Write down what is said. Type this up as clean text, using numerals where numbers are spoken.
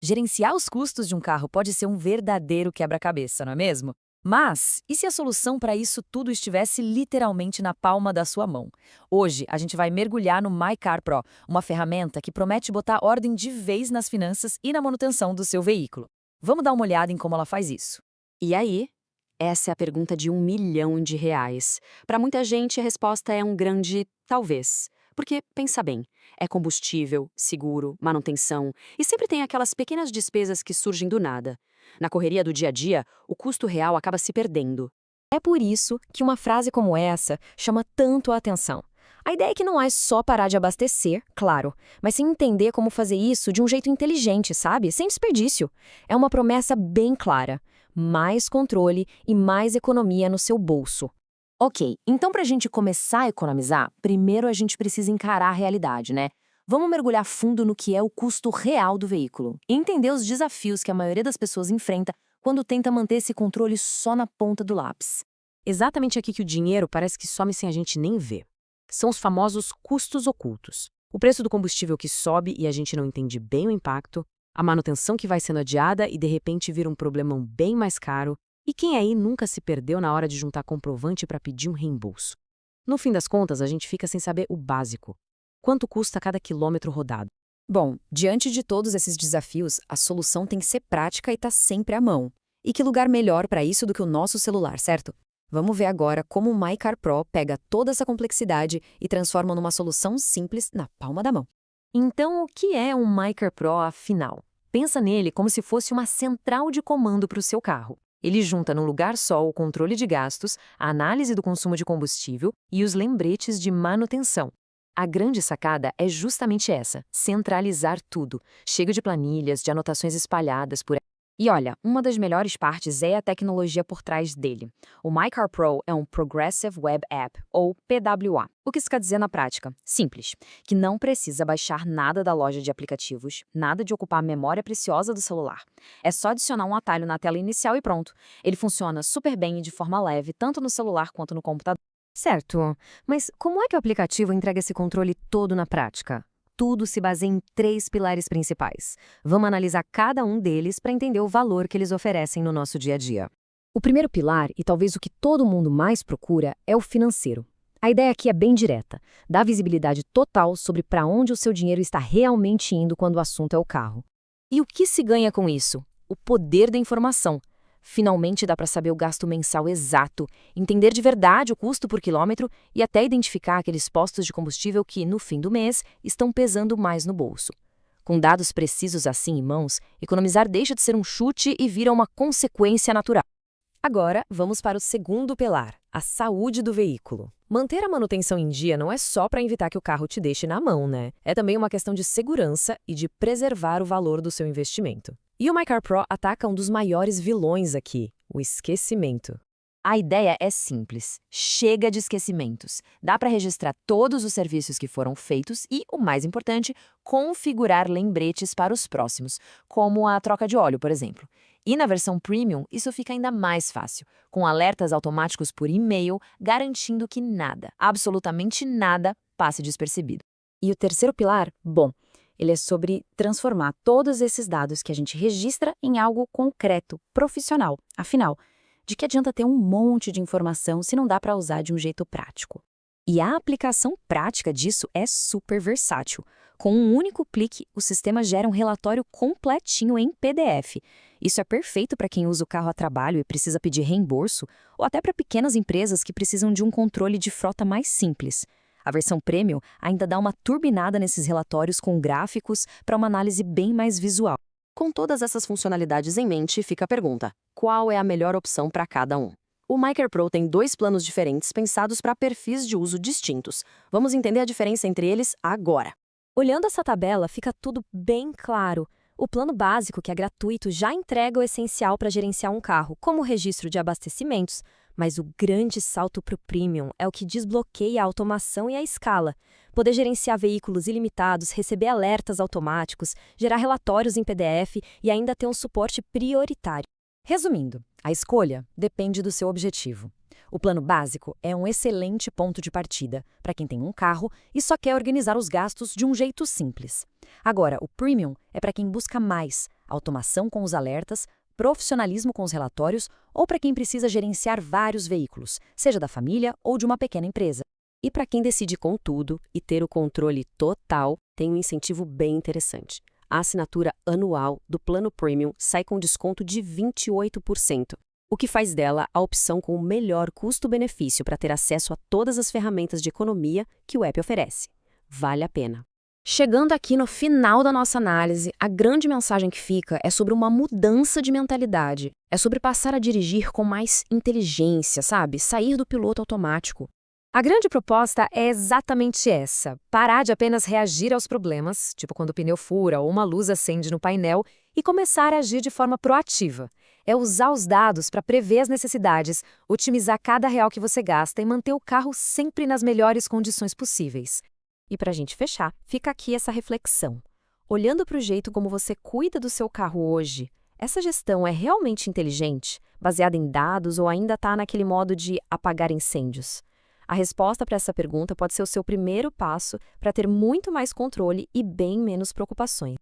Gerenciar os custos de um carro pode ser um verdadeiro quebra-cabeça, não é mesmo? Mas, e se a solução para isso tudo estivesse literalmente na palma da sua mão? Hoje, a gente vai mergulhar no My Car Pro, uma ferramenta que promete botar ordem de vez nas finanças e na manutenção do seu veículo. Vamos dar uma olhada em como ela faz isso. E aí? Essa é a pergunta de R$ 1 milhão. Para muita gente, a resposta é um grande talvez. Porque, pensa bem, é combustível, seguro, manutenção, e sempre tem aquelas pequenas despesas que surgem do nada. Na correria do dia a dia, o custo real acaba se perdendo. É por isso que uma frase como essa chama tanto a atenção. A ideia é que não é só parar de abastecer, claro, mas sim entender como fazer isso de um jeito inteligente, sabe? Sem desperdício. É uma promessa bem clara. Mais controle e mais economia no seu bolso. Ok, então para a gente começar a economizar, primeiro a gente precisa encarar a realidade, né? Vamos mergulhar fundo no que é o custo real do veículo e entender os desafios que a maioria das pessoas enfrenta quando tenta manter esse controle só na ponta do lápis. Exatamente aqui que o dinheiro parece que some sem a gente nem ver. São os famosos custos ocultos. O preço do combustível que sobe e a gente não entende bem o impacto, a manutenção que vai sendo adiada e de repente vira um problemão bem mais caro, e quem aí nunca se perdeu na hora de juntar comprovante para pedir um reembolso? No fim das contas, a gente fica sem saber o básico. Quanto custa cada quilômetro rodado? Bom, diante de todos esses desafios, a solução tem que ser prática e tá sempre à mão. E que lugar melhor para isso do que o nosso celular, certo? Vamos ver agora como o My Car Pro pega toda essa complexidade e transforma numa solução simples na palma da mão. Então, o que é um My Car Pro, afinal? Pensa nele como se fosse uma central de comando para o seu carro. Ele junta num lugar só o controle de gastos, a análise do consumo de combustível e os lembretes de manutenção. A grande sacada é justamente essa, centralizar tudo. Chega de planilhas, de anotações espalhadas por aí. E olha, uma das melhores partes é a tecnologia por trás dele. O My Car Pro é um Progressive Web App, ou PWA. O que isso quer dizer na prática? Simples, que não precisa baixar nada da loja de aplicativos, nada de ocupar a memória preciosa do celular. É só adicionar um atalho na tela inicial e pronto. Ele funciona super bem e de forma leve, tanto no celular quanto no computador. Certo, mas como é que o aplicativo entrega esse controle todo na prática? Tudo se baseia em 3 pilares principais. Vamos analisar cada um deles para entender o valor que eles oferecem no nosso dia a dia. O primeiro pilar, e talvez o que todo mundo mais procura, é o financeiro. A ideia aqui é bem direta, dá visibilidade total sobre para onde o seu dinheiro está realmente indo quando o assunto é o carro. E o que se ganha com isso? O poder da informação. Finalmente dá para saber o gasto mensal exato, entender de verdade o custo por quilômetro e até identificar aqueles postos de combustível que, no fim do mês, estão pesando mais no bolso. Com dados precisos assim em mãos, economizar deixa de ser um chute e vira uma consequência natural. Agora, vamos para o segundo pilar, a saúde do veículo. Manter a manutenção em dia não é só para evitar que o carro te deixe na mão, né? É também uma questão de segurança e de preservar o valor do seu investimento. E o My Car Pro ataca um dos maiores vilões aqui, o esquecimento. A ideia é simples. Chega de esquecimentos. Dá para registrar todos os serviços que foram feitos e, o mais importante, configurar lembretes para os próximos, como a troca de óleo, por exemplo. E na versão Premium, isso fica ainda mais fácil, com alertas automáticos por e-mail, garantindo que nada, absolutamente nada, passe despercebido. E o terceiro pilar, bom, ele é sobre transformar todos esses dados que a gente registra em algo concreto, profissional. Afinal, de que adianta ter um monte de informação se não dá para usar de um jeito prático? E a aplicação prática disso é super versátil. Com um único clique, o sistema gera um relatório completinho em PDF. Isso é perfeito para quem usa o carro a trabalho e precisa pedir reembolso, ou até para pequenas empresas que precisam de um controle de frota mais simples. A versão Premium ainda dá uma turbinada nesses relatórios com gráficos para uma análise bem mais visual. Com todas essas funcionalidades em mente, fica a pergunta: qual é a melhor opção para cada um? O My Car Pro tem 2 planos diferentes pensados para perfis de uso distintos. Vamos entender a diferença entre eles agora. Olhando essa tabela, fica tudo bem claro. O plano básico, que é gratuito, já entrega o essencial para gerenciar um carro, como o registro de abastecimentos. Mas o grande salto para o Premium é o que desbloqueia a automação e a escala. Poder gerenciar veículos ilimitados, receber alertas automáticos, gerar relatórios em PDF e ainda ter um suporte prioritário. Resumindo, a escolha depende do seu objetivo. O plano básico é um excelente ponto de partida para quem tem um carro e só quer organizar os gastos de um jeito simples. Agora, o Premium é para quem busca mais automação com os alertas, profissionalismo com os relatórios ou para quem precisa gerenciar vários veículos, seja da família ou de uma pequena empresa. E para quem decide com tudo e ter o controle total, tem um incentivo bem interessante. A assinatura anual do Plano Premium sai com desconto de 28%, o que faz dela a opção com o melhor custo-benefício para ter acesso a todas as ferramentas de economia que o app oferece. Vale a pena. Chegando aqui no final da nossa análise, a grande mensagem que fica é sobre uma mudança de mentalidade. É sobre passar a dirigir com mais inteligência, sabe? Sair do piloto automático. A grande proposta é exatamente essa: parar de apenas reagir aos problemas, tipo quando o pneu fura ou uma luz acende no painel, e começar a agir de forma proativa. É usar os dados para prever as necessidades, otimizar cada real que você gasta e manter o carro sempre nas melhores condições possíveis. E para a gente fechar, fica aqui essa reflexão. Olhando para o jeito como você cuida do seu carro hoje, essa gestão é realmente inteligente, baseada em dados ou ainda está naquele modo de apagar incêndios? A resposta para essa pergunta pode ser o seu primeiro passo para ter muito mais controle e bem menos preocupações.